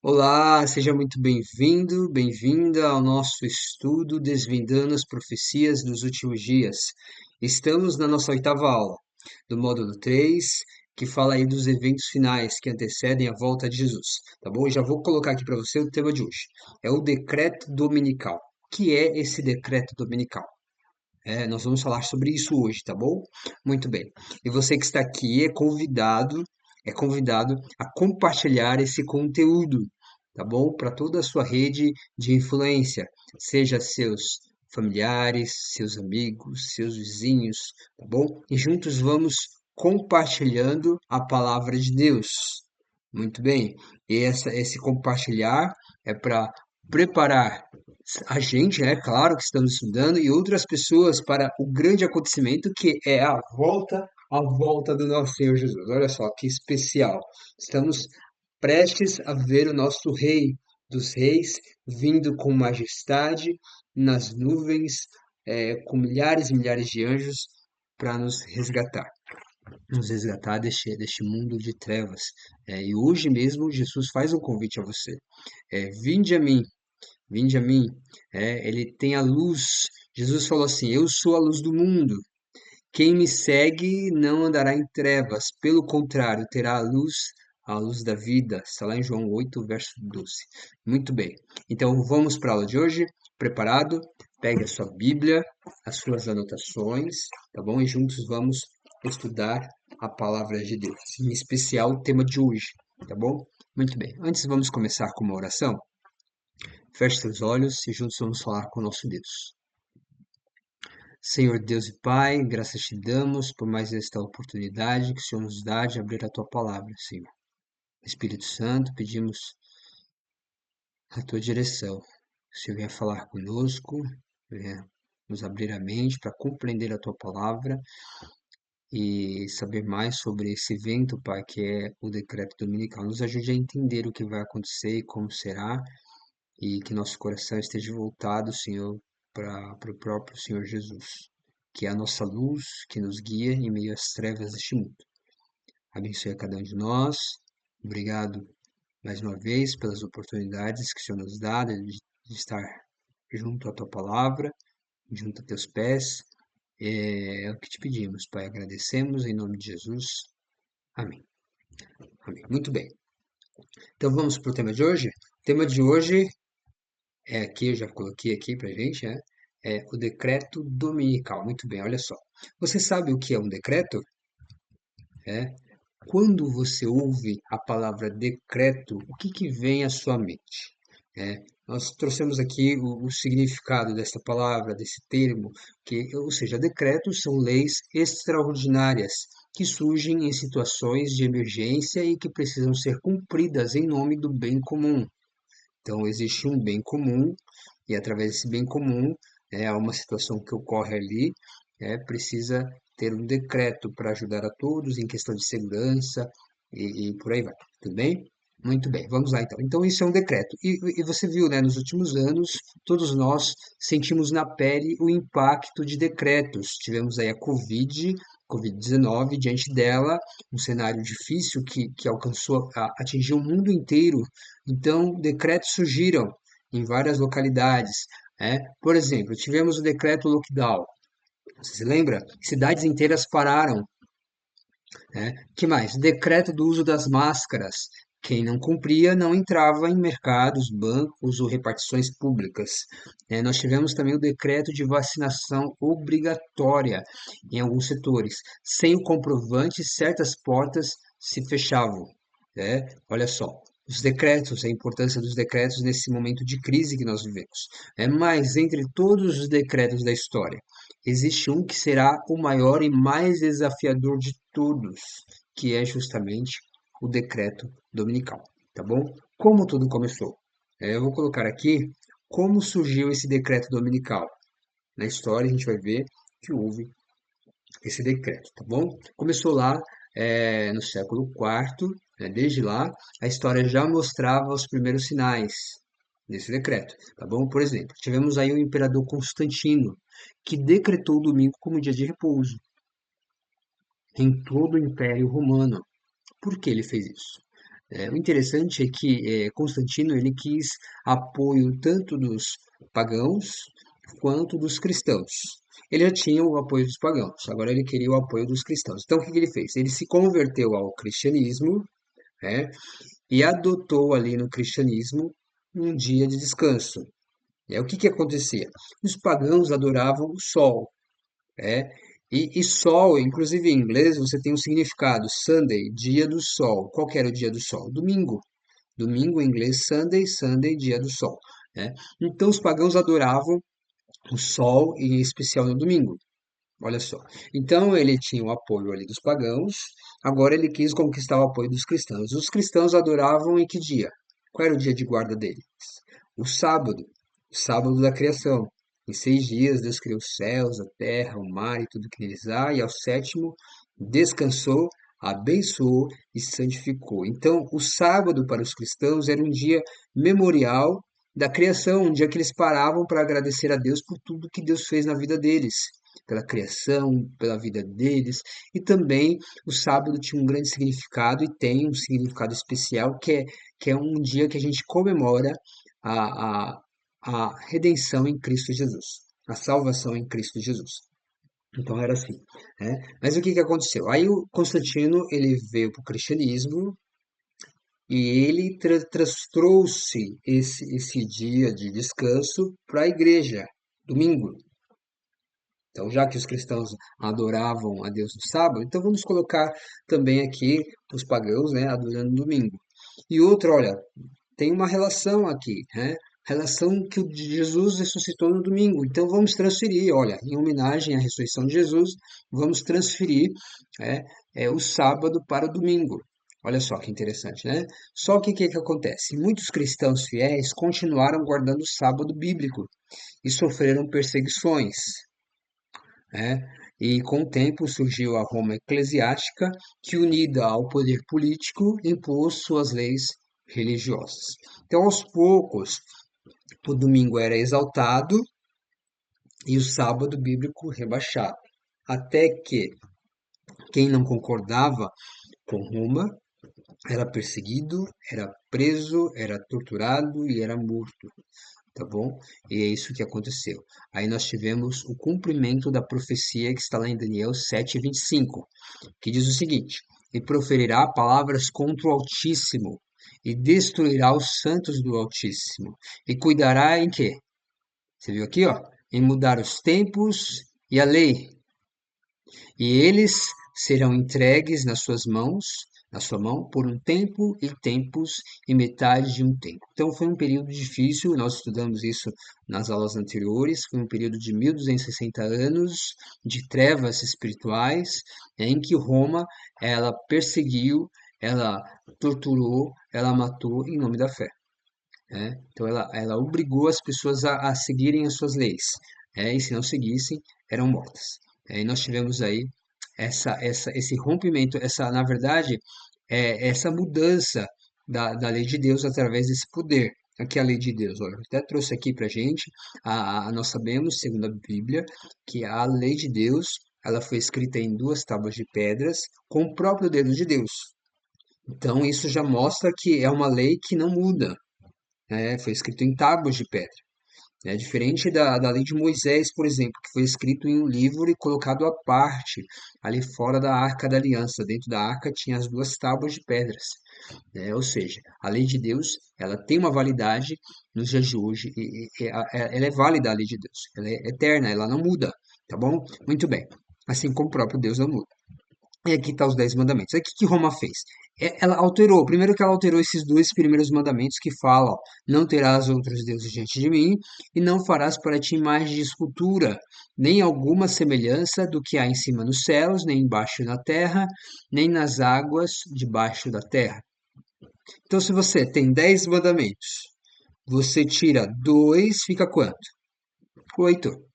Olá, seja muito bem-vindo, bem-vinda ao nosso estudo Desvendando as Profecias dos Últimos Dias. Estamos na nossa oitava aula, do módulo 3, que fala aí dos eventos finais que antecedem a volta de Jesus, tá bom? Eu já vou colocar aqui para você o tema de hoje. É o decreto dominical. O que é esse decreto dominical? Nós vamos falar sobre isso hoje, tá bom? Muito bem. E você que está aqui é convidado a compartilhar esse conteúdo, tá bom? Para toda a sua rede de influência, seja seus familiares, seus amigos, seus vizinhos, tá bom? E juntos vamos compartilhando a palavra de Deus. Muito bem. E esse compartilhar é para preparar a gente, né? Claro que estamos estudando, e outras pessoas para o grande acontecimento que é a volta do nosso Senhor Jesus. Olha só que especial. Estamos prestes a ver o nosso Rei dos Reis vindo com majestade nas nuvens, com milhares e milhares de anjos para nos resgatar deste mundo de trevas. E hoje mesmo Jesus faz um convite a você. Vinde a mim, vinde a mim. Ele tem a luz. Jesus falou assim: Eu sou a luz do mundo. Quem me segue não andará em trevas, pelo contrário, terá a luz da vida. Está lá em João 8, verso 12. Muito bem. Então vamos para a aula de hoje. Preparado? Pegue a sua Bíblia, as suas anotações, tá bom? E juntos vamos estudar a palavra de Deus, em especial o tema de hoje, tá bom? Muito bem. Antes vamos começar com uma oração. Feche seus olhos e juntos vamos falar com o nosso Deus. Senhor Deus e Pai, graças te damos por mais esta oportunidade que o Senhor nos dá de abrir a tua palavra, Senhor. Espírito Santo, pedimos a tua direção. Que o Senhor venha falar conosco, venha nos abrir a mente para compreender a tua palavra e saber mais sobre esse evento, Pai, que é o decreto dominical. Nos ajude a entender o que vai acontecer e como será, e que nosso coração esteja voltado, Senhor, para o próprio Senhor Jesus, que é a nossa luz, que nos guia em meio às trevas deste mundo. Abençoe a cada um de nós. Obrigado mais uma vez pelas oportunidades que o Senhor nos dá de estar junto à tua palavra, junto a teus pés. É o que te pedimos, Pai. Agradecemos em nome de Jesus. Amém. Amém. Muito bem. Então vamos para o tema de hoje. O tema de hoje aqui, eu já coloquei aqui para gente, né? É o decreto dominical. Muito bem, olha só. Você sabe o que é um decreto? É. Quando você ouve a palavra decreto, o que vem à sua mente? Nós trouxemos aqui o significado dessa palavra, desse termo, ou seja, decretos são leis extraordinárias que surgem em situações de emergência e que precisam ser cumpridas em nome do bem comum. Então, existe um bem comum, e através desse bem comum, há uma situação que ocorre ali, precisa ter um decreto para ajudar a todos em questão de segurança e por aí vai. Tudo bem? Muito bem, vamos lá então. Então, isso é um decreto. E você viu, né, nos últimos anos, todos nós sentimos na pele o impacto de decretos. Tivemos aí a Covid-19, diante dela, um cenário difícil que atingiu o mundo inteiro. Então, decretos surgiram em várias localidades. Por exemplo, tivemos o decreto lockdown. Você se lembra? Cidades inteiras pararam. Que mais? Decreto do uso das máscaras. Quem não cumpria não entrava em mercados, bancos ou repartições públicas. Nós tivemos também o decreto de vacinação obrigatória em alguns setores. Sem o comprovante, certas portas se fechavam. Olha só, os decretos, a importância dos decretos nesse momento de crise que nós vivemos. Mas entre todos os decretos da história, existe um que será o maior e mais desafiador de todos, que é justamente o decreto dominical, tá bom? Como tudo começou? Eu vou colocar aqui como surgiu esse decreto dominical. Na história a gente vai ver que houve esse decreto, tá bom? Começou lá no século IV, né? Desde lá a história já mostrava os primeiros sinais desse decreto, tá bom? Por exemplo, tivemos aí o imperador Constantino, que decretou o domingo como dia de repouso em todo o Império Romano. Por que ele fez isso? O interessante é que Constantino ele quis apoio tanto dos pagãos quanto dos cristãos. Ele já tinha o apoio dos pagãos, agora ele queria o apoio dos cristãos. Então, o que que ele fez? Ele se converteu ao cristianismo, né, e adotou ali no cristianismo um dia de descanso. O que que acontecia? Os pagãos adoravam o sol, né? E sol, inclusive em inglês, você tem um significado, Sunday, dia do sol. Qual que era o dia do sol? Domingo. Domingo em inglês, Sunday, Sunday, dia do sol, né? Então os pagãos adoravam o sol, e em especial no domingo. Olha só. Então ele tinha o apoio ali dos pagãos, agora ele quis conquistar o apoio dos cristãos. Os cristãos adoravam em que dia? Qual era o dia de guarda deles? O sábado da criação. Em 6 dias Deus criou os céus, a terra, o mar e tudo que neles há, e ao sétimo descansou, abençoou e santificou. Então, o sábado para os cristãos era um dia memorial da criação, um dia que eles paravam para agradecer a Deus por tudo que Deus fez na vida deles, pela criação, pela vida deles, e também o sábado tinha um grande significado e tem um significado especial que é um dia que a gente comemora a, a, a redenção em Cristo Jesus, a salvação em Cristo Jesus. Então era assim, né? Mas o que que aconteceu? Aí o Constantino ele veio para o cristianismo e ele trouxe esse dia de descanso para a igreja, domingo. Então, já que os cristãos adoravam a Deus no sábado, então vamos colocar também aqui os pagãos, né, adorando no domingo. E outra, olha, tem uma relação aqui, né? Relação que o de Jesus ressuscitou no domingo. Então vamos transferir, olha, em homenagem à ressurreição de Jesus, vamos transferir é, o sábado para o domingo. Olha só que interessante, né? Só que acontece? Muitos cristãos fiéis continuaram guardando o sábado bíblico e sofreram perseguições, né? E com o tempo surgiu a Roma eclesiástica, que, unida ao poder político, impôs suas leis religiosas. Então, aos poucos, o domingo era exaltado e o sábado bíblico rebaixado, até que quem não concordava com Roma era perseguido, era preso, era torturado e era morto. Tá bom? E é isso que aconteceu. Aí nós tivemos o cumprimento da profecia que está lá em Daniel 7:25, que diz o seguinte: E proferirá palavras contra o Altíssimo, e destruirá os santos do Altíssimo, e cuidará em quê? Você viu aqui, ó? Em mudar os tempos e a lei, e eles serão entregues na sua mão, por um tempo e tempos e metade de um tempo. Então foi um período difícil, nós estudamos isso nas aulas anteriores, foi um período de 1260 anos de trevas espirituais, em que Roma, ela perseguiu, ela torturou, ela matou em nome da fé, né? Então ela obrigou as pessoas a seguirem as suas leis, e se não seguissem, eram mortas. E nós tivemos aí esse rompimento, na verdade, essa mudança da lei de Deus através desse poder. Aqui é a lei de Deus, olha, eu até trouxe aqui para gente, nós sabemos, segundo a Bíblia, que a lei de Deus, ela foi escrita em duas tábuas de pedras com o próprio dedo de Deus. Então, isso já mostra que é uma lei que não muda, né? Foi escrito em tábuas de pedra. É diferente da lei de Moisés, por exemplo, que foi escrito em um livro e colocado à parte, ali fora da Arca da Aliança. Dentro da arca tinha as duas tábuas de pedras, né? Ou seja, a lei de Deus, ela tem uma validade nos dias de hoje, ela é válida, a lei de Deus, ela é eterna, ela não muda, tá bom? Muito bem. Assim como o próprio Deus não muda. E aqui está os 10 mandamentos. Aí o que que Roma fez? Ela alterou, primeiro que ela alterou esses dois primeiros mandamentos que falam, não terás outros deuses diante de mim, e não farás para ti imagem de escultura, nem alguma semelhança do que há em cima nos céus, nem embaixo na terra, nem nas águas debaixo da terra. Então, se você tem 10 mandamentos, você tira dois, fica quanto? 8.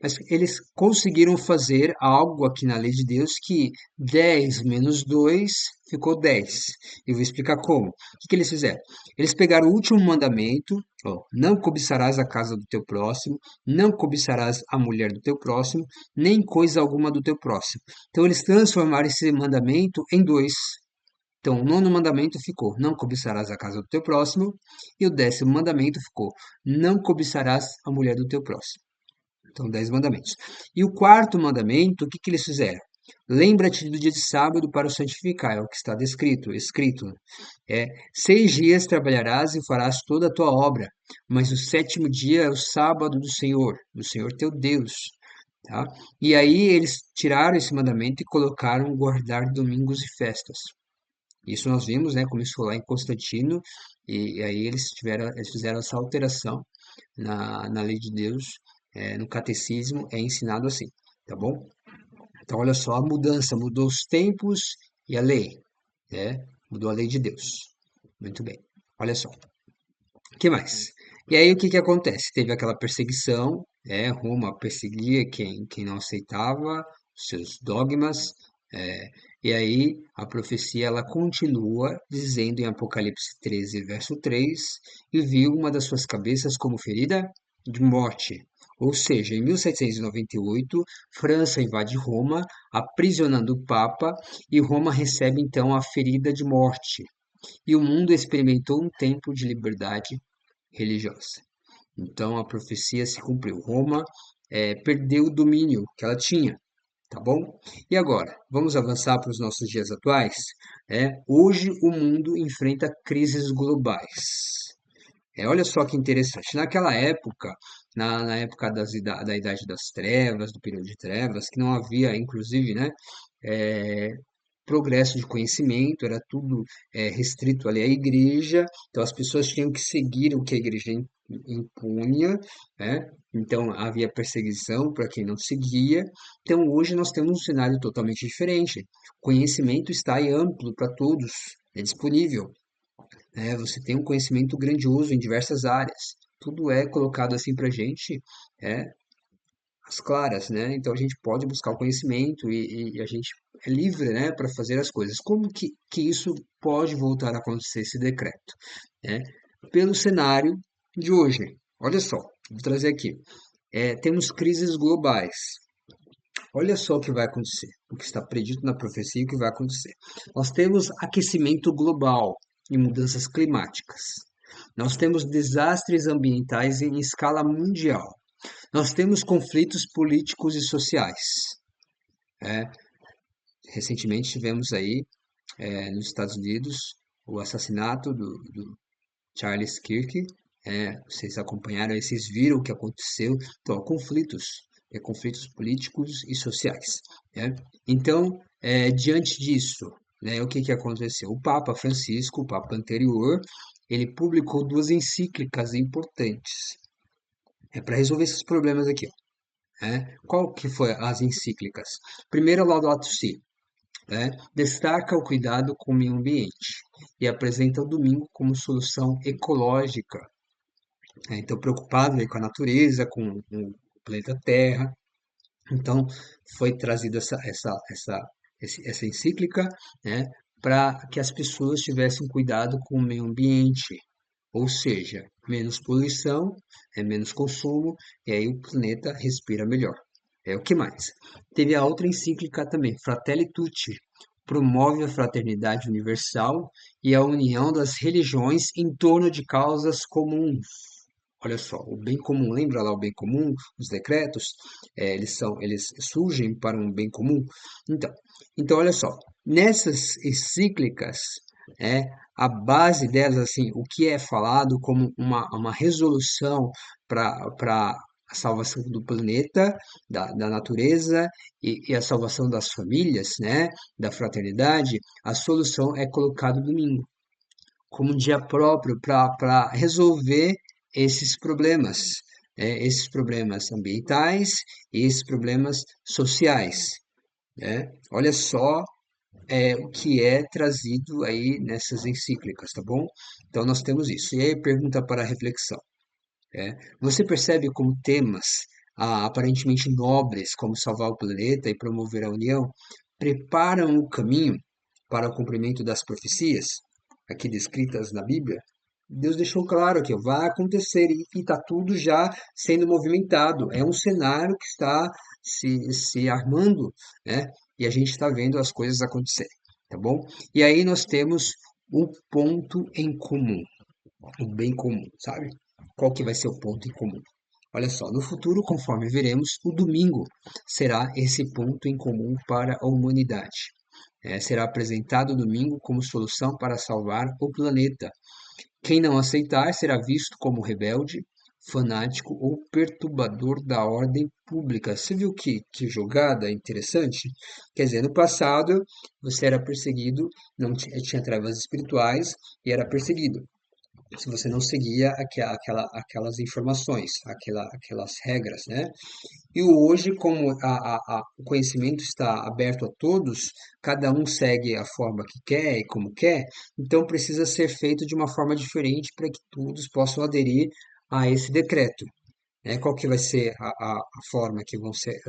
Mas eles conseguiram fazer algo aqui na lei de Deus que 10 menos 2 ficou 10. E vou explicar como. O que que eles fizeram? Eles pegaram o último mandamento, ó, não cobiçarás a casa do teu próximo, não cobiçarás a mulher do teu próximo, nem coisa alguma do teu próximo. Então eles transformaram esse mandamento em dois. Então, o nono mandamento ficou: não cobiçarás a casa do teu próximo. E o 10º mandamento ficou: não cobiçarás a mulher do teu próximo. Então, 10 mandamentos. E o quarto mandamento, o que que eles fizeram? Lembra-te do dia de sábado para o santificar, é o que está escrito. É, 6 dias trabalharás e farás toda a tua obra, mas o sétimo dia é o sábado do Senhor teu Deus. Tá? E aí eles tiraram esse mandamento e colocaram guardar domingos e festas. Isso nós vimos, né? Começou lá em Constantino, e aí eles fizeram essa alteração na lei de Deus, no catecismo é ensinado assim, tá bom? Então, olha só a mudança, mudou os tempos e a lei, né? Mudou a lei de Deus. Muito bem. Olha só. O que mais? E aí, o que que acontece? Teve aquela perseguição, Roma perseguia quem não aceitava os seus dogmas, é, e aí a profecia ela continua dizendo em Apocalipse 13, verso 3, e viu uma das suas cabeças como ferida de morte. Ou seja, em 1798, França invade Roma, aprisionando o Papa, e Roma recebe então a ferida de morte. E o mundo experimentou um tempo de liberdade religiosa. Então a profecia se cumpriu. Roma perdeu o domínio que ela tinha, tá bom? E agora, vamos avançar para os nossos dias atuais? Hoje o mundo enfrenta crises globais. Olha só que interessante. Naquela época, na época da Idade das Trevas, do período de Trevas, que não havia, inclusive, né, é, progresso de conhecimento, era tudo restrito ali à igreja, então as pessoas tinham que seguir o que a igreja impunha, né? Então havia perseguição para quem não seguia. Então hoje nós temos um cenário totalmente diferente. O conhecimento está aí amplo para todos, é disponível. Você tem um conhecimento grandioso em diversas áreas. Tudo é colocado assim para a gente, é, às claras, né? Então a gente pode buscar o conhecimento e a gente é livre, né, para fazer as coisas. Como que isso pode voltar a acontecer, esse decreto? Né? Pelo cenário de hoje. Olha só, vou trazer aqui. Temos crises globais. Olha só o que vai acontecer, o que está predito na profecia e o que vai acontecer. Nós temos aquecimento global e mudanças climáticas. Nós temos desastres ambientais em escala mundial. Nós temos conflitos políticos e sociais. né? Recentemente tivemos aí, nos Estados Unidos, o assassinato do Charles Kirk. Vocês acompanharam, aí, vocês viram o que aconteceu. Então, conflitos políticos e sociais. né? Então, diante disso, né, o que que aconteceu? O Papa Francisco, o Papa anterior, ele publicou 2 encíclicas importantes para resolver esses problemas aqui. Qual que foi as encíclicas? Primeiro, Laudato Si, destaca o cuidado com o meio ambiente e apresenta o domingo como solução ecológica. Então, preocupado aí com a natureza, com o planeta Terra. Então, foi trazida essa encíclica, né, para que as pessoas tivessem cuidado com o meio ambiente, ou seja, menos poluição, menos consumo, e aí o planeta respira melhor. O que mais? Teve a outra encíclica também, Fratelli Tutti, promove a fraternidade universal e a união das religiões em torno de causas comuns. Olha só, o bem comum, lembra lá o bem comum, os decretos, eles surgem para um bem comum. Então, então olha só, nessas encíclicas, é, a base delas, assim, o que é falado como uma resolução para a salvação do planeta, da natureza e a salvação das famílias, né, da fraternidade, a solução é colocado domingo como um dia próprio para resolver esses problemas ambientais e esses problemas sociais. Olha só o que é trazido aí nessas encíclicas, tá bom? Então nós temos isso. E aí pergunta para a reflexão. Você percebe como temas aparentemente nobres, como salvar o planeta e promover a união, preparam o caminho para o cumprimento das profecias, aqui descritas na Bíblia? Deus deixou claro que vai acontecer e está tudo já sendo movimentado. É um cenário que está se armando, né? E a gente está vendo as coisas acontecerem. tá bom? E aí nós temos um ponto em comum, o bem comum, sabe? Qual que vai ser o ponto em comum? Olha só, no futuro, conforme veremos, o domingo será esse ponto em comum para a humanidade. Será apresentado o domingo como solução para salvar o planeta. Quem não aceitar será visto como rebelde, fanático ou perturbador da ordem pública. Você viu que jogada interessante? Quer dizer, no passado você era perseguido, não tinha trevas espirituais e era perseguido se você não seguia aquelas informações, aquelas regras, né? E hoje, como o conhecimento está aberto a todos, cada um segue a forma que quer e como quer, então precisa ser feito de uma forma diferente para que todos possam aderir a esse decreto. Né? Qual que vai ser a forma que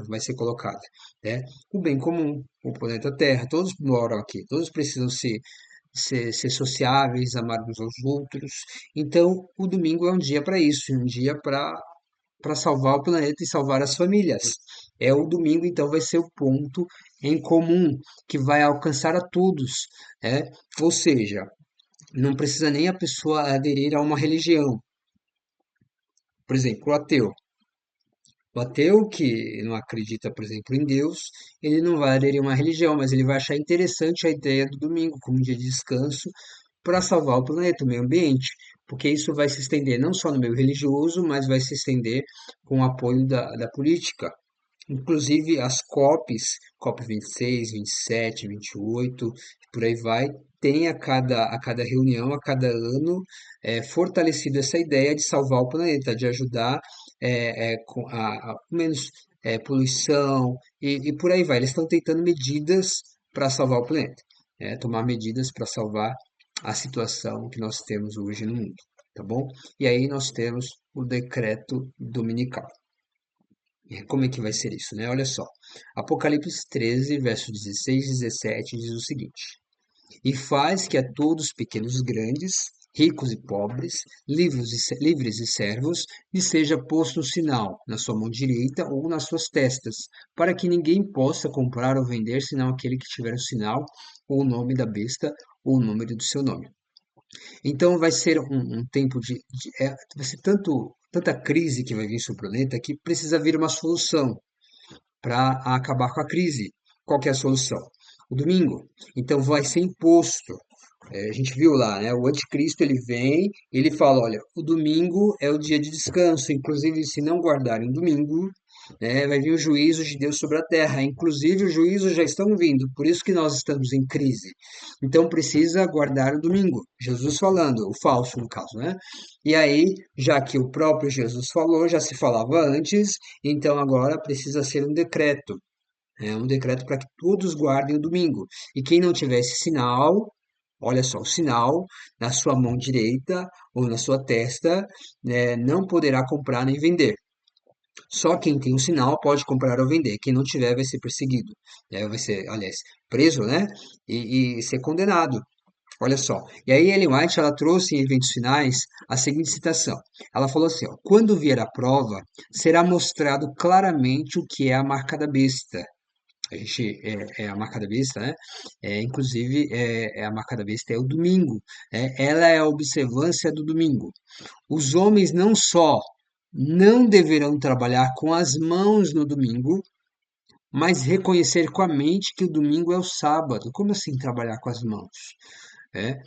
vai ser colocada? Né? O bem comum, o planeta Terra, todos moram aqui, todos precisam ser sociáveis, amar uns aos outros. Então, o domingo é um dia para isso, um dia para salvar o planeta e salvar as famílias. O domingo, então, vai ser o ponto em comum que vai alcançar a todos, né? Ou seja, não precisa nem a pessoa aderir a uma religião. Por exemplo, o ateu. O ateu que não acredita, por exemplo, em Deus, ele não vai aderir a uma religião, mas ele vai achar interessante a ideia do domingo como um dia de descanso para salvar o planeta, o meio ambiente, porque isso vai se estender não só no meio religioso, mas vai se estender com o apoio da política. Inclusive as COP 26, 27, 28, por aí vai, tem a cada reunião, a cada ano, fortalecido essa ideia de salvar o planeta, de ajudar com menos poluição e por aí vai. Eles estão tentando medidas para salvar o planeta, tomar medidas para salvar a situação que nós temos hoje no mundo, tá bom? E aí nós temos o decreto dominical. Como é que vai ser isso, né? Olha só. Apocalipse 13, verso 16 e 17 diz o seguinte: E faz que a todos, pequenos e grandes, ricos e pobres, livres e servos, lhe seja posto um sinal na sua mão direita ou nas suas testas, para que ninguém possa comprar ou vender senão aquele que tiver o sinal, ou o nome da besta, ou o número do seu nome. Então vai ser um tempo vai ser tanta crise que vai vir sobre o planeta que precisa vir uma solução para acabar com a crise. Qual que é a solução? O domingo. Então vai ser imposto. A gente viu lá, né? O anticristo ele vem, ele fala, olha, o domingo é o dia de descanso. Inclusive, se não guardarem o domingo, né, vai vir o juízo de Deus sobre a terra. Inclusive, os juízos já estão vindo. Por isso que nós estamos em crise. Então precisa guardar o domingo. Jesus falando, o falso no caso, né? E aí, já que o próprio Jesus falou, já se falava antes, então agora precisa ser um decreto. É um decreto para que todos guardem o domingo. E quem não tiver esse sinal, olha só, o sinal na sua mão direita ou na sua testa, né, não poderá comprar nem vender. Só quem tem o sinal pode comprar ou vender. Quem não tiver vai ser perseguido, né? Vai ser, aliás, preso, né? E ser condenado. Olha só. E aí Ellen White ela trouxe em Eventos Finais a seguinte citação. Ela falou assim, ó, quando vier a prova, será mostrado claramente o que é a marca da besta. A gente é a marca da besta, né? Inclusive a marca da besta é o domingo. Ela é a observância do domingo. Os homens não só não deverão trabalhar com as mãos no domingo, mas reconhecer com a mente que o domingo é o sábado. Como assim trabalhar com as mãos? É,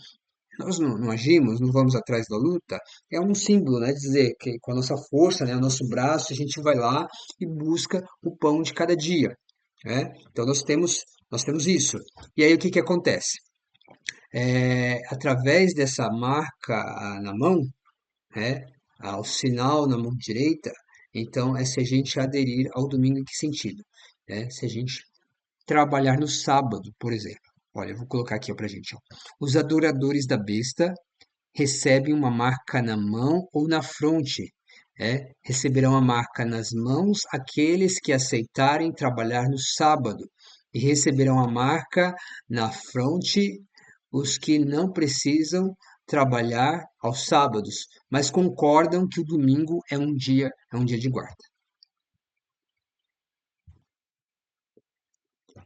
nós não agimos, não vamos atrás da luta, é um símbolo, né? Dizer que com a nossa força, né, o nosso braço, a gente vai lá e busca o pão de cada dia, né? Então nós temos isso. E aí o que que acontece? Através dessa marca na mão, né, ao sinal na mão direita, então é se a gente aderir ao domingo em que sentido? Se a gente trabalhar no sábado, por exemplo. Olha, eu vou colocar aqui para a gente. Ó. Os adoradores da besta recebem uma marca na mão ou na fronte. Receberão a marca nas mãos aqueles que aceitarem trabalhar no sábado, e receberão a marca na fronte os que não precisam trabalhar aos sábados, mas concordam que o domingo é um dia de guarda.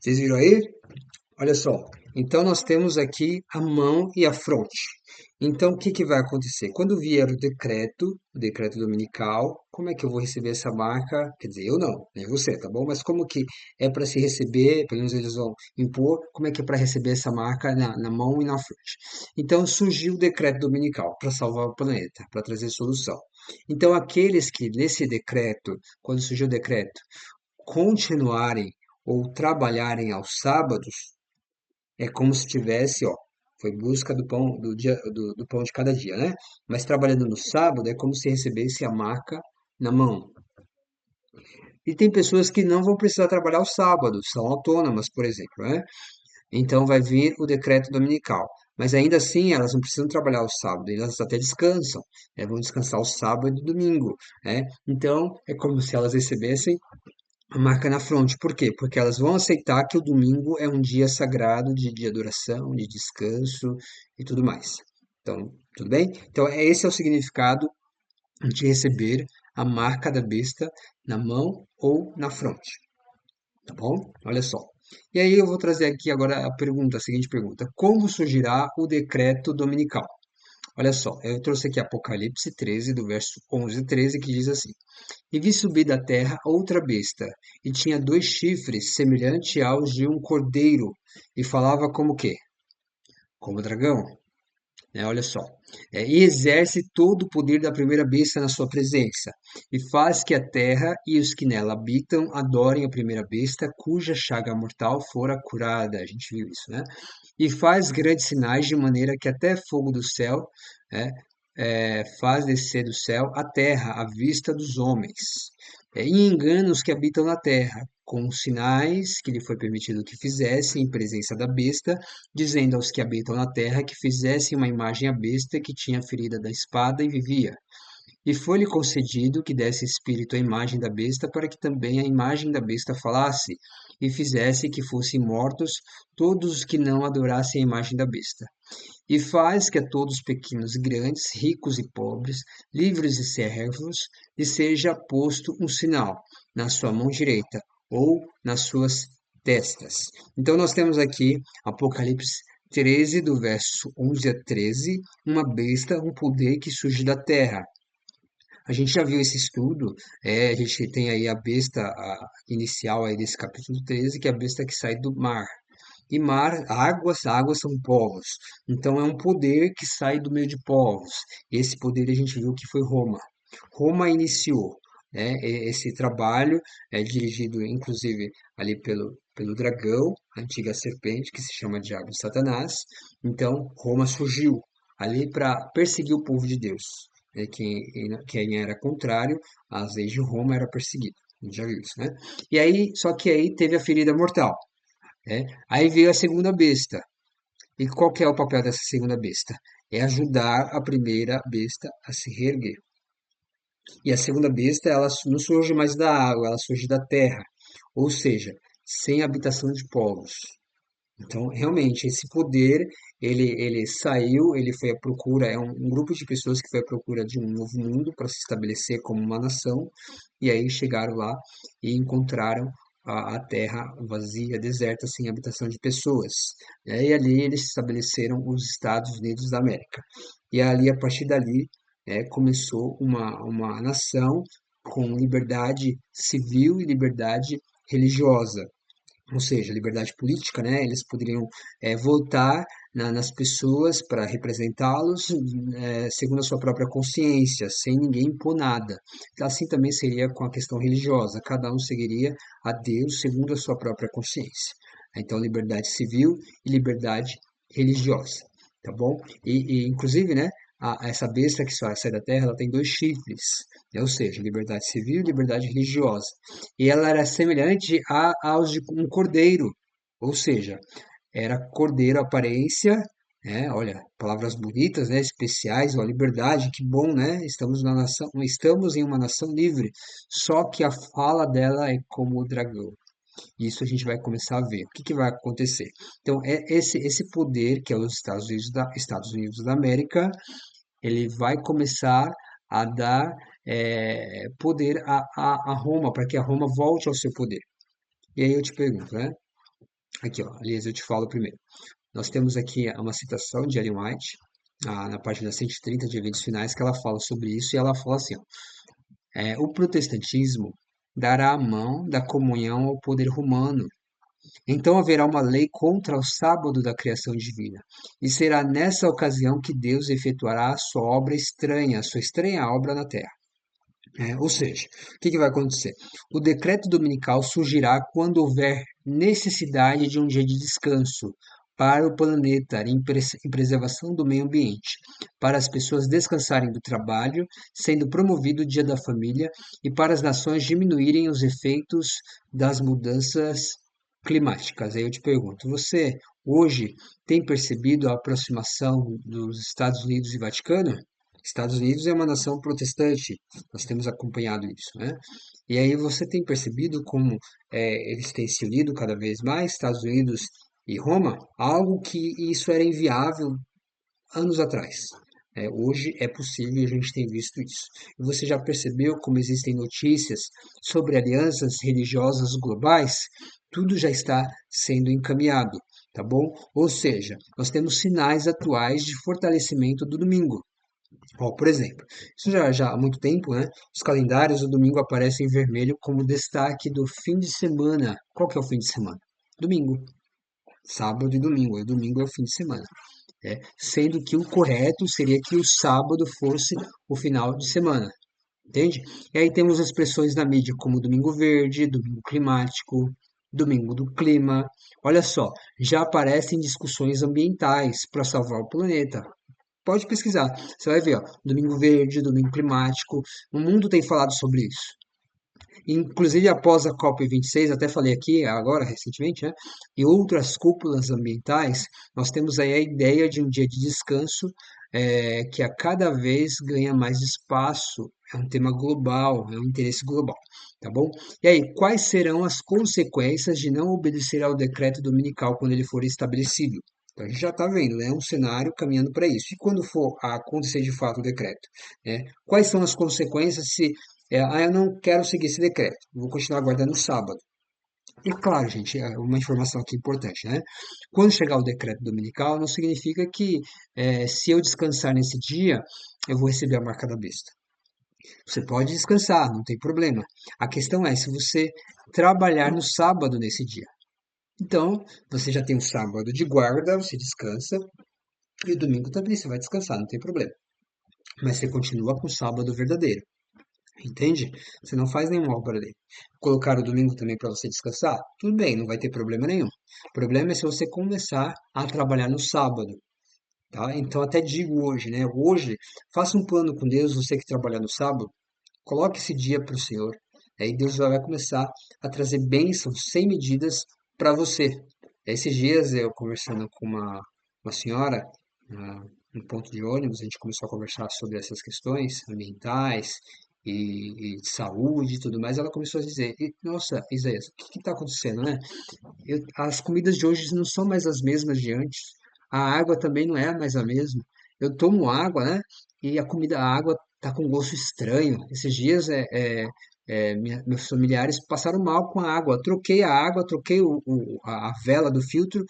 Vocês viram aí? Olha só. Então, nós temos aqui a mão e a fronte. Então, o que que vai acontecer? Quando vier o decreto dominical, como é que eu vou receber essa marca? Quer dizer, eu não, nem você, tá bom? Mas como que é para se receber, pelo menos eles vão impor, como é que é para receber essa marca na mão e na frente? Então, surgiu o decreto dominical para salvar o planeta, para trazer solução. Então, aqueles que nesse decreto, quando surgiu o decreto, continuarem ou trabalharem aos sábados, é como se tivesse, ó, foi busca do pão do dia do pão de cada dia, né? Mas trabalhando no sábado é como se recebesse a marca na mão. E tem pessoas que não vão precisar trabalhar o sábado, são autônomas, por exemplo, né? Então vai vir o decreto dominical. Mas ainda assim, elas não precisam trabalhar o sábado, elas até descansam, vão descansar o sábado e o domingo, né? Então é como se elas recebessem a marca na fronte. Por quê? Porque elas vão aceitar que o domingo é um dia sagrado de adoração, de descanso e tudo mais. Então, tudo bem? Então, esse é o significado de receber a marca da besta na mão ou na fronte. Tá bom? Olha só. E aí eu vou trazer aqui agora a seguinte pergunta: como surgirá o decreto dominical? Olha só, eu trouxe aqui Apocalipse 13, do verso 11 a 13, que diz assim: E vi subir da terra outra besta, e tinha dois chifres, semelhante aos de um cordeiro, e falava como quê? Como dragão, né? Olha só. E exerce todo o poder da primeira besta na sua presença, e faz que a terra e os que nela habitam adorem a primeira besta, cuja chaga mortal fora curada. A gente viu isso, né? E faz grandes sinais de maneira que até fogo do céu, né, faz descer do céu a terra à vista dos homens, e engana os que habitam na terra, com os sinais que lhe foi permitido que fizessem em presença da besta, dizendo aos que habitam na terra que fizessem uma imagem à besta que tinha a ferida da espada e vivia. E foi-lhe concedido que desse espírito à imagem da besta, para que também a imagem da besta falasse, e fizesse que fossem mortos todos os que não adorassem a imagem da besta. E faz que a todos pequenos e grandes, ricos e pobres, livres e servos, lhe seja posto um sinal na sua mão direita ou nas suas testas. Então nós temos aqui Apocalipse 13, do verso 11 a 13, uma besta, um poder que surge da terra. A gente já viu esse estudo, a gente tem aí a besta inicial aí desse capítulo 13, que é a besta que sai do mar. E mar, águas são povos. Então é um poder que sai do meio de povos. Esse poder a gente viu que foi Roma. Roma iniciou, né, esse trabalho, dirigido inclusive ali pelo dragão, a antiga serpente, que se chama Diabo e Satanás. Então Roma surgiu ali para perseguir o povo de Deus. Quem era contrário às leis de Roma era perseguido. A gente já viu isso, né? E aí, só que aí teve a ferida mortal, né? Aí veio a segunda besta. E qual que é o papel dessa segunda besta? É ajudar a primeira besta a se reerguer. E a segunda besta, ela não surge mais da água, ela surge da terra. Ou seja, sem habitação de povos. Então, realmente, esse poder, ele saiu, ele foi à procura, é um grupo de pessoas que foi à procura de um novo mundo para se estabelecer como uma nação, e aí chegaram lá e encontraram a terra vazia, deserta, sem habitação de pessoas. E ali eles estabeleceram os Estados Unidos da América. E ali, a partir dali, começou uma nação com liberdade civil e liberdade religiosa, ou seja, liberdade política, né? Eles poderiam votar nas pessoas para representá-los, segundo a sua própria consciência, sem ninguém impor nada. Assim também seria com a questão religiosa, cada um seguiria a Deus segundo a sua própria consciência. Então, liberdade civil e liberdade religiosa, tá bom? Inclusive, né? Essa besta que sai da terra, ela tem dois chifres, né? Ou seja, liberdade civil e liberdade religiosa. E ela era semelhante aos de um cordeiro, ou seja, era cordeiro a aparência, né? Olha, palavras bonitas, né? Especiais, ó, liberdade, que bom, né? Estamos em uma nação livre. Só que a fala dela é como o dragão. Isso a gente vai começar a ver. O que que vai acontecer? Então, esse poder que é os Estados Unidos da América, ele vai começar a dar poder a Roma, para que a Roma volte ao seu poder. E aí eu te pergunto, né? Aqui, ó, aliás, eu te falo primeiro. Nós temos aqui uma citação de Ellen White, na página 130 de Eventos Finais, que ela fala sobre isso, e ela fala assim, ó, o protestantismo dará a mão da comunhão ao poder romano. Então haverá uma lei contra o sábado da criação divina, e será nessa ocasião que Deus efetuará a sua obra estranha, a sua estranha obra na terra. Ou seja, o que vai acontecer? O decreto dominical surgirá quando houver necessidade de um dia de descanso para o planeta em preservação do meio ambiente, para as pessoas descansarem do trabalho, sendo promovido o Dia da Família e para as nações diminuírem os efeitos das mudanças climáticas. Aí eu te pergunto, você hoje tem percebido a aproximação dos Estados Unidos e Vaticano? Estados Unidos é uma nação protestante, nós temos acompanhado isso, né? E aí você tem percebido como eles têm se unido cada vez mais, Estados Unidos e Roma, algo que isso era inviável anos atrás. Hoje é possível e a gente tem visto isso. E você já percebeu como existem notícias sobre alianças religiosas globais? Tudo já está sendo encaminhado, tá bom? Ou seja, nós temos sinais atuais de fortalecimento do domingo. Ó, por exemplo, isso já há muito tempo, né? Os calendários do domingo aparecem em vermelho como destaque do fim de semana. Qual que é o fim de semana? Domingo, sábado e domingo. E domingo é o fim de semana. Sendo que o correto seria que o sábado fosse o final de semana. Entende? E aí temos expressões na mídia como Domingo Verde, Domingo Climático, Domingo do Clima. Olha só, já aparecem discussões ambientais para salvar o planeta. Pode pesquisar, você vai ver, ó, Domingo Verde, Domingo Climático, o mundo tem falado sobre isso. Inclusive após a COP26, até falei aqui agora recentemente, né? E outras cúpulas ambientais, nós temos aí a ideia de um dia de descanso que a cada vez ganha mais espaço. É um tema global, é um interesse global, tá bom? E aí, quais serão as consequências de não obedecer ao decreto dominical quando ele for estabelecido? Então, a gente já está vendo, né? Um cenário caminhando para isso. E quando for a acontecer de fato o decreto? Quais são as consequências se eu não quero seguir esse decreto, vou continuar guardando o sábado. E claro, gente, uma informação aqui importante, né? Quando chegar o decreto dominical, não significa que se eu descansar nesse dia, eu vou receber a marca da besta. Você pode descansar, não tem problema. A questão é se você trabalhar no sábado nesse dia. Então, você já tem o sábado de guarda, você descansa, e o domingo também você vai descansar, não tem problema. Mas você continua com o sábado verdadeiro. Entende? Você não faz nenhuma obra dele. Colocar o domingo também para você descansar? Tudo bem, não vai ter problema nenhum. O problema é se você começar a trabalhar no sábado, tá? Então até digo hoje, né? Hoje, faça um plano com Deus, você que trabalhar no sábado, coloque esse dia para o Senhor. Aí Deus vai começar a trazer bênçãos sem medidas para você. Esses dias eu conversando com uma senhora, no ponto de ônibus, a gente começou a conversar sobre essas questões ambientais e de saúde e tudo mais. Ela começou a dizer: Nossa, Isaías, o que está acontecendo, né? As comidas de hoje não são mais as mesmas de antes. A água também não é mais a mesma. Eu tomo água, né? E a água tá com gosto estranho. Esses dias meus familiares passaram mal com a água. Troquei a água, troquei a vela do filtro,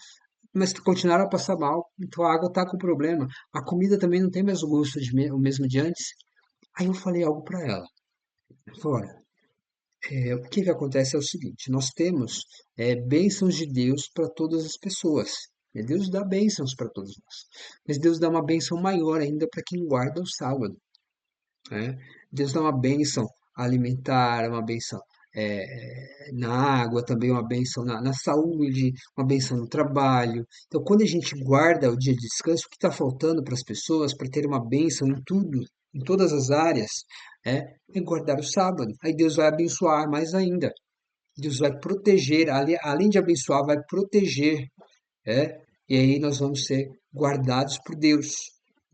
mas continuaram a passar mal. Então a água tá com problema. A comida também não tem mais o gosto o mesmo de antes. Aí eu falei algo para ela. Fora, o que que acontece é o seguinte: nós temos bênçãos de Deus para todas as pessoas. Deus dá bênçãos para todos nós. Mas Deus dá uma bênção maior ainda para quem guarda o sábado, né? Deus dá uma bênção alimentar, uma bênção na água, também uma bênção na saúde, uma bênção no trabalho. Então, quando a gente guarda o dia de descanso, o que está faltando para as pessoas para ter uma bênção em tudo, em todas as áreas, é guardar o sábado. Aí Deus vai abençoar mais ainda. Deus vai proteger, além de abençoar, vai proteger, e aí nós vamos ser guardados por Deus.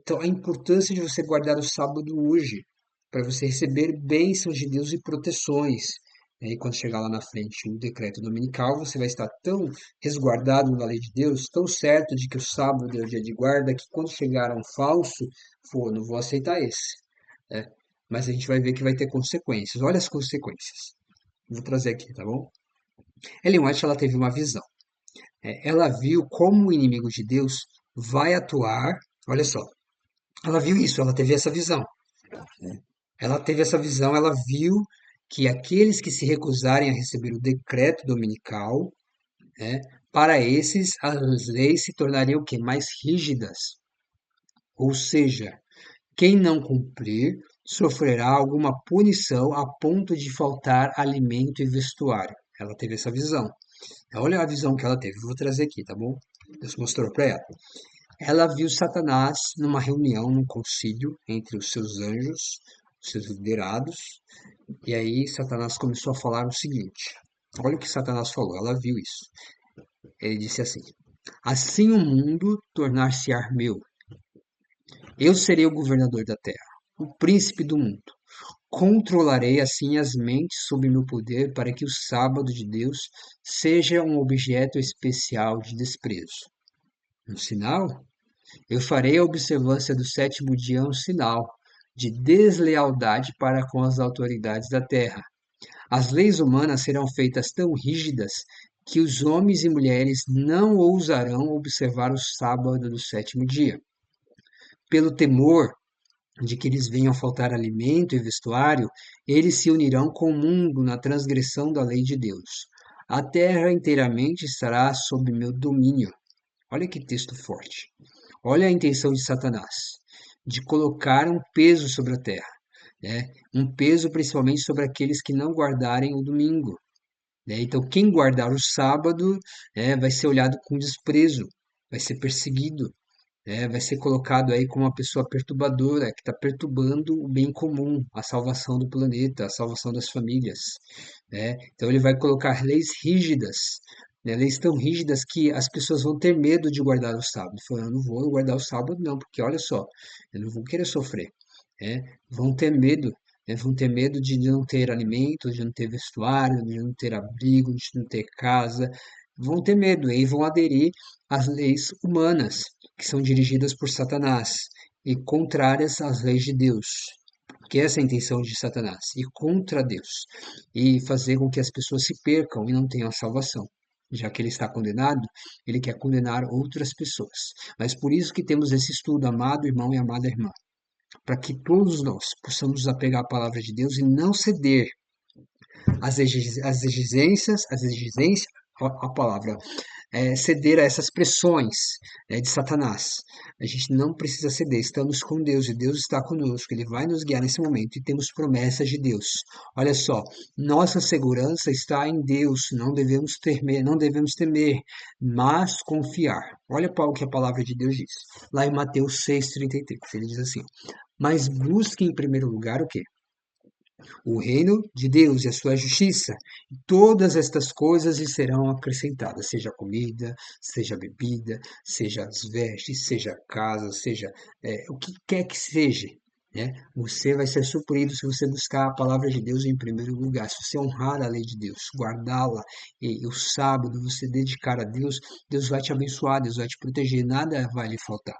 Então, a importância de você guardar o sábado hoje, para você receber bênçãos de Deus e proteções. E quando chegar lá na frente o decreto dominical, você vai estar tão resguardado na lei de Deus, tão certo de que o sábado é o dia de guarda, que quando chegar a um falso, não vou aceitar esse. né? Mas a gente vai ver que vai ter consequências. Olha as consequências. Vou trazer aqui, tá bom? Ellen White, ela teve uma visão. Ela viu como o inimigo de Deus vai atuar. Olha só, ela viu isso, ela teve essa visão. Ela teve essa visão, ela viu que aqueles que se recusarem a receber o decreto dominical, né, para esses as leis se tornariam o quê? Mais rígidas. Ou seja, quem não cumprir sofrerá alguma punição a ponto de faltar alimento e vestuário. Ela teve essa visão. Olha a visão que ela teve. Vou trazer aqui, tá bom? Deus mostrou para ela. Ela viu Satanás numa reunião, num concílio entre os seus anjos, os seus liderados, e aí Satanás começou a falar o seguinte: olha o que Satanás falou, ela viu isso. Ele disse assim: assim o mundo tornar-se-á meu. Eu serei o governador da terra, o príncipe do mundo. Controlarei assim as mentes sob meu poder para que o sábado de Deus seja um objeto especial de desprezo. Um sinal? Eu farei a observância do sétimo dia um sinal de deslealdade para com as autoridades da terra. As leis humanas serão feitas tão rígidas que os homens e mulheres não ousarão observar o sábado do sétimo dia. Pelo temor de que lhes venham a faltar alimento e vestuário, eles se unirão com o mundo na transgressão da lei de Deus. A terra inteiramente estará sob meu domínio. Olha que texto forte. Olha a intenção de Satanás, de colocar um peso sobre a terra, né? Um peso principalmente sobre aqueles que não guardarem o domingo, né? Então, quem guardar o sábado, vai ser olhado com desprezo, vai ser perseguido, vai ser colocado aí como uma pessoa perturbadora, que está perturbando o bem comum, a salvação do planeta, a salvação das famílias, né? Então ele vai colocar leis rígidas, né? Leis tão rígidas que as pessoas vão ter medo de guardar o sábado. Falando, eu não vou guardar o sábado não, porque olha só, eu não vou querer sofrer, né? Vão ter medo, né? Vão ter medo de não ter alimento, de não ter vestuário, de não ter abrigo, de não ter casa, vão ter medo e vão aderir às leis humanas, que são dirigidas por Satanás e contrárias às leis de Deus. Que essa é a intenção de Satanás, ir contra Deus e fazer com que as pessoas se percam e não tenham a salvação. Já que ele está condenado, ele quer condenar outras pessoas. Mas por isso que temos esse estudo, amado irmão e amada irmã, para que todos nós possamos nos apegar à palavra de Deus e não ceder às exigências, a palavra, ceder a essas pressões, de Satanás. A gente não precisa ceder, estamos com Deus e Deus está conosco, Ele vai nos guiar nesse momento e temos promessas de Deus. Olha só, nossa segurança está em Deus, não devemos temer, mas confiar. Olha para o que a palavra de Deus diz, lá em Mateus 6,33, ele diz assim, mas busque em primeiro lugar o quê? O reino de Deus e a sua justiça. E todas estas coisas lhe serão acrescentadas, seja a comida, seja a bebida, seja as vestes, seja a casa, seja o que quer que seja. Né? Você vai ser suprido se você buscar a palavra de Deus em primeiro lugar, se você honrar a lei de Deus, guardá-la, e o sábado você dedicar a Deus, Deus vai te abençoar, Deus vai te proteger, nada vai lhe faltar,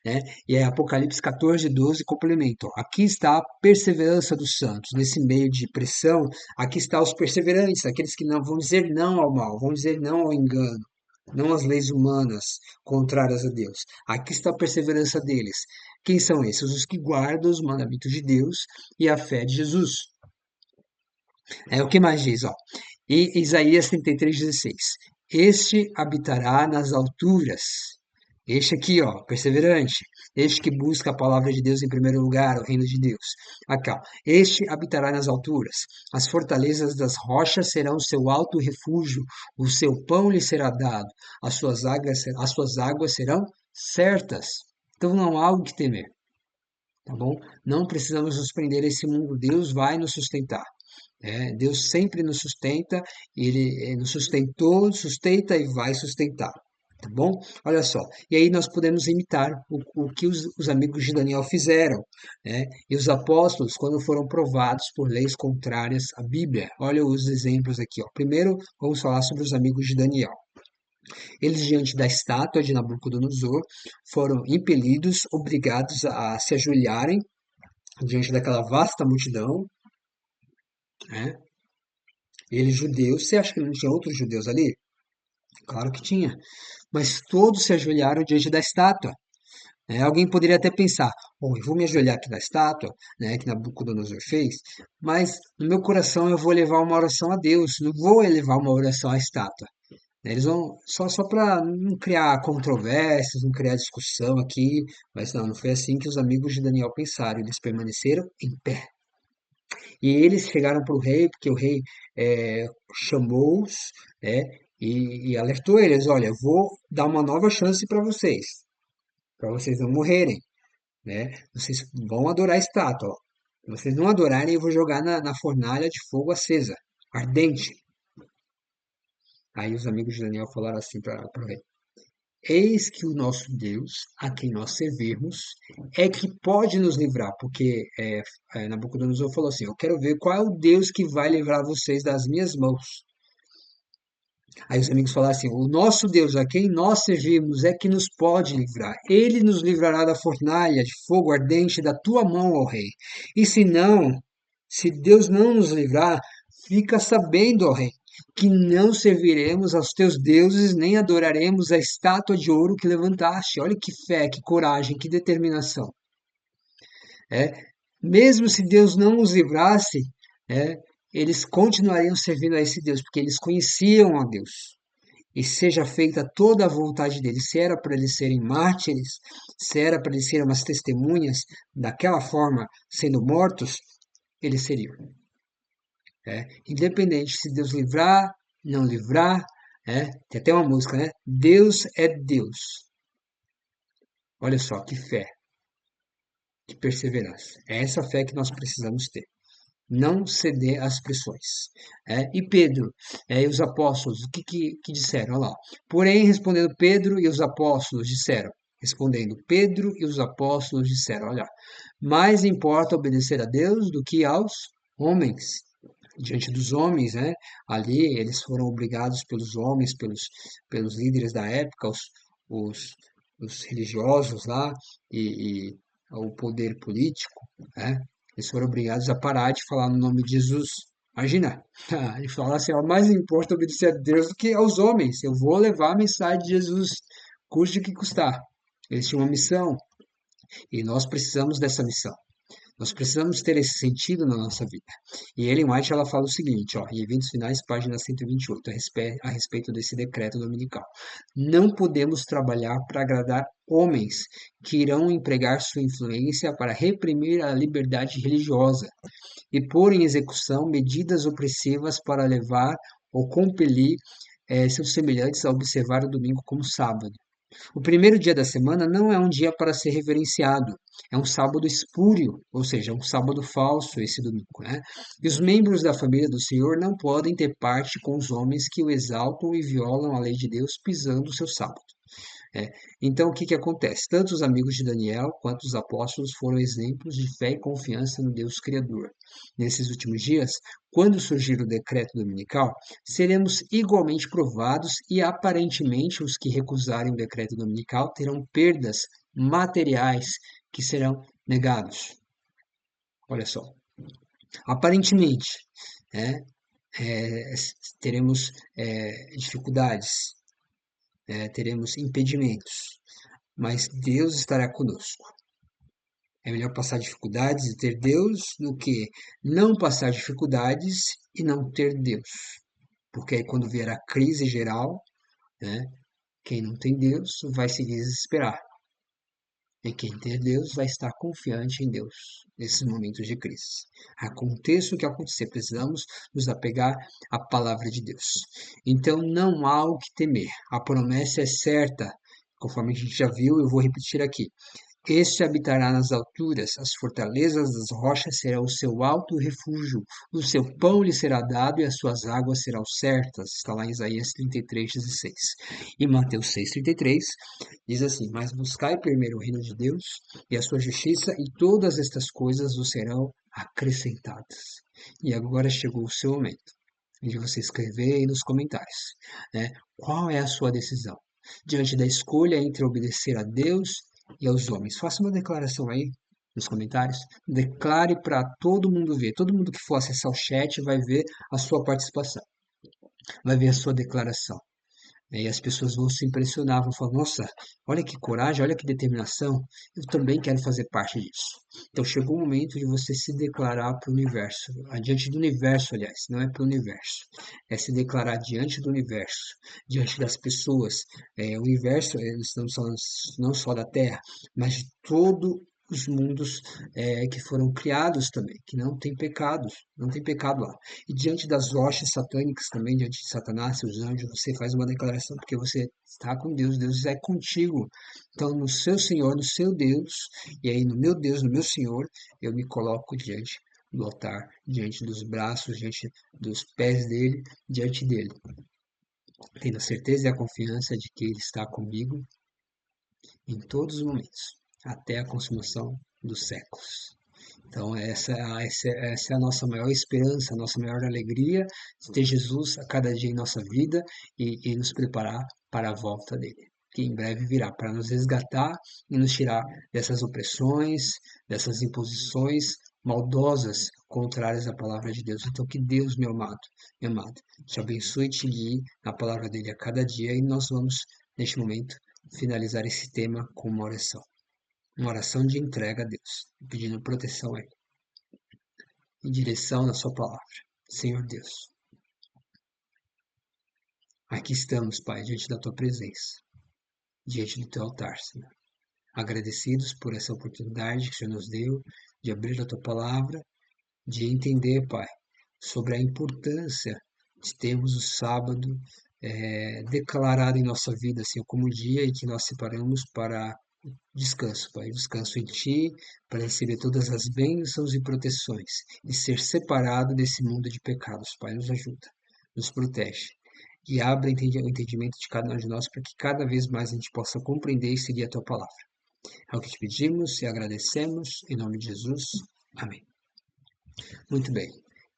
né? E aí Apocalipse 14:12 complementa, ó, aqui está a perseverança dos santos, nesse meio de pressão, aqui está os perseverantes, aqueles que não vão dizer não ao mal, vão dizer não ao engano, não às leis humanas contrárias a Deus. Aqui está a perseverança deles. Quem são esses? Os que guardam os mandamentos de Deus e a fé de Jesus. O que mais diz? Ó? E Isaías 33:16. Este habitará nas alturas. Este aqui, ó, perseverante. Este que busca a palavra de Deus em primeiro lugar, o reino de Deus. Aqui, ó. Este habitará nas alturas. As fortalezas das rochas serão o seu alto refúgio. O seu pão lhe será dado. As suas águas serão certas. Então não há algo que temer, tá bom? Não precisamos nos prender a esse mundo. Deus vai nos sustentar. Deus sempre nos sustenta, Ele nos sustentou, sustenta e vai sustentar. Tá bom? Olha só. E aí nós podemos imitar o que os amigos de Daniel fizeram, né? E os apóstolos, quando foram provados por leis contrárias à Bíblia. Olha os exemplos aqui, ó. Primeiro, vamos falar sobre os amigos de Daniel. Eles, diante da estátua de Nabucodonosor, foram impelidos, obrigados a se ajoelharem diante daquela vasta multidão, né? Eles judeus, você acha que não tinha outros judeus ali? Claro que tinha. Mas todos se ajoelharam diante da estátua. Alguém poderia até pensar, bom, eu vou me ajoelhar aqui na estátua, né, que Nabucodonosor fez, mas no meu coração eu vou levar uma oração a Deus, não vou elevar uma oração à estátua. Eles vão só para não criar controvérsias, não criar discussão aqui, mas não foi assim que os amigos de Daniel pensaram. Eles permaneceram em pé. E eles chegaram para o rei, porque o rei chamou-os, né, e alertou eles: olha, eu vou dar uma nova chance para vocês não morrerem, né? Vocês vão adorar a estátua. Ó. Se vocês não adorarem, eu vou jogar na fornalha de fogo acesa, ardente. Aí os amigos de Daniel falaram assim para o rei: eis que o nosso Deus, a quem nós servimos, é que pode nos livrar, porque Nabucodonosor falou assim: eu quero ver qual é o Deus que vai livrar vocês das minhas mãos. Aí os amigos falaram assim: o nosso Deus, a quem nós servimos, é que nos pode livrar. Ele nos livrará da fornalha de fogo ardente da tua mão, ó rei. E se não, se Deus não nos livrar, fica sabendo, ó rei, que não serviremos aos teus deuses, nem adoraremos a estátua de ouro que levantaste. Olha que fé, que coragem, que determinação. É, mesmo se Deus não os livrasse, é, eles continuariam servindo a esse Deus, porque eles conheciam a Deus e seja feita toda a vontade deles. Se era para eles serem mártires, se era para eles serem umas testemunhas daquela forma, sendo mortos, eles seriam. Independente se Deus livrar, não livrar, tem até uma música, né? Deus é Deus. Olha só, que fé, que perseverança. É essa fé que nós precisamos ter. Não ceder às pressões. E Pedro e os apóstolos, o que disseram? Olha lá. Porém, respondendo Pedro e os apóstolos disseram, respondendo Pedro e os apóstolos disseram, olha, mais importa obedecer a Deus do que aos homens. Diante dos homens, né? Ali eles foram obrigados pelos homens, pelos líderes da época, os, os religiosos lá e o poder político, né? Eles foram obrigados a parar de falar no nome de Jesus. Imagina, ele fala assim, ó, mais importa obedecer a Deus do que aos homens. Eu vou levar a mensagem de Jesus, custe o que custar. Eles tinham uma missão e nós precisamos dessa missão. Nós precisamos ter esse sentido na nossa vida. E Ellen White ela fala o seguinte, ó, em Eventos Finais, página 128, a respeito desse decreto dominical. Não podemos trabalhar para agradar homens que irão empregar sua influência para reprimir a liberdade religiosa e pôr em execução medidas opressivas para levar ou compelir seus semelhantes a observar o domingo como sábado. O primeiro dia da semana não é um dia para ser reverenciado, é um sábado espúrio, ou seja, um sábado falso esse domingo, né? E os membros da família do Senhor não podem ter parte com os homens que o exaltam e violam a lei de Deus pisando o seu sábado. É. Então, o que acontece? Tanto os amigos de Daniel quanto os apóstolos foram exemplos de fé e confiança no Deus Criador. Nesses últimos dias, quando surgir o decreto dominical, seremos igualmente provados e, aparentemente, os que recusarem o decreto dominical terão perdas materiais que serão negados. Olha só. Aparentemente, né, teremos dificuldades, teremos impedimentos, mas Deus estará conosco. É melhor passar dificuldades e ter Deus do que não passar dificuldades e não ter Deus. Porque aí quando vier a crise geral, né, quem não tem Deus vai se desesperar. E quem tem Deus vai estar confiante em Deus nesses momentos de crise. Aconteça o que acontecer, precisamos nos apegar à palavra de Deus. Então não há o que temer. A promessa é certa, conforme a gente já viu, eu vou repetir aqui. Este habitará nas alturas, as fortalezas das rochas serão o seu alto refúgio, o seu pão lhe será dado e as suas águas serão certas. Está lá em Isaías 33:16. E Mateus 6:33 diz assim: mas buscai primeiro o reino de Deus e a sua justiça, e todas estas coisas vos serão acrescentadas. E agora chegou o seu momento de você escrever aí nos comentários, né? Qual é a sua decisão? Diante da escolha entre obedecer a Deus e aos homens. Faça uma declaração aí nos comentários. Declare para todo mundo ver. Todo mundo que for acessar o chat vai ver a sua participação, vai ver a sua declaração. E as pessoas vão se impressionar, vão falar, nossa, olha que coragem, olha que determinação, eu também quero fazer parte disso. Então chegou o momento de você se declarar para o universo, diante do universo, aliás, não é para o universo, é se declarar diante do universo, diante das pessoas. O universo, estamos falando não só da Terra, mas de todo os mundos que foram criados também, que não tem pecados, não tem pecado lá. E diante das hostes satânicas também, diante de Satanás, seus anjos, você faz uma declaração, porque você está com Deus, Deus é contigo. Então, no seu Senhor, no seu Deus, e aí no meu Deus, no meu Senhor, eu me coloco diante do altar, diante dos braços, diante dos pés dele, diante dele. Tendo a certeza e a confiança de que ele está comigo em todos os momentos, até a consumação dos séculos. Então, essa é a nossa maior esperança, a nossa maior alegria, de ter Jesus a cada dia em nossa vida e nos preparar para a volta dele, que em breve virá, para nos resgatar e nos tirar dessas opressões, dessas imposições maldosas, contrárias à palavra de Deus. Então, que Deus, meu amado, te abençoe e te guie na palavra dele a cada dia e nós vamos, neste momento, finalizar esse tema com uma oração de entrega a Deus, pedindo proteção a Ele e direção na Sua palavra. Senhor Deus, aqui estamos, Pai, diante da Tua presença, diante do Teu altar, Senhor. Agradecidos por essa oportunidade que o Senhor nos deu de abrir a Tua palavra, de entender, Pai, sobre a importância de termos o sábado declarado em nossa vida, Senhor, como um dia em que nós separamos para descanso, Pai. Descanso em Ti, para receber todas as bênçãos e proteções e ser separado desse mundo de pecados, Pai. Nos ajuda, nos protege e abre o entendimento de cada um de nós para que cada vez mais a gente possa compreender e seguir a Tua palavra. É o que te pedimos e agradecemos, em nome de Jesus. Amém. Muito bem.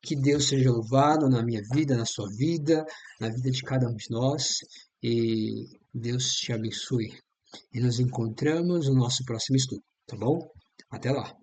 Que Deus seja louvado na minha vida, na sua vida, na vida de cada um de nós e Deus te abençoe. E nos encontramos no nosso próximo estudo, tá bom? Até lá!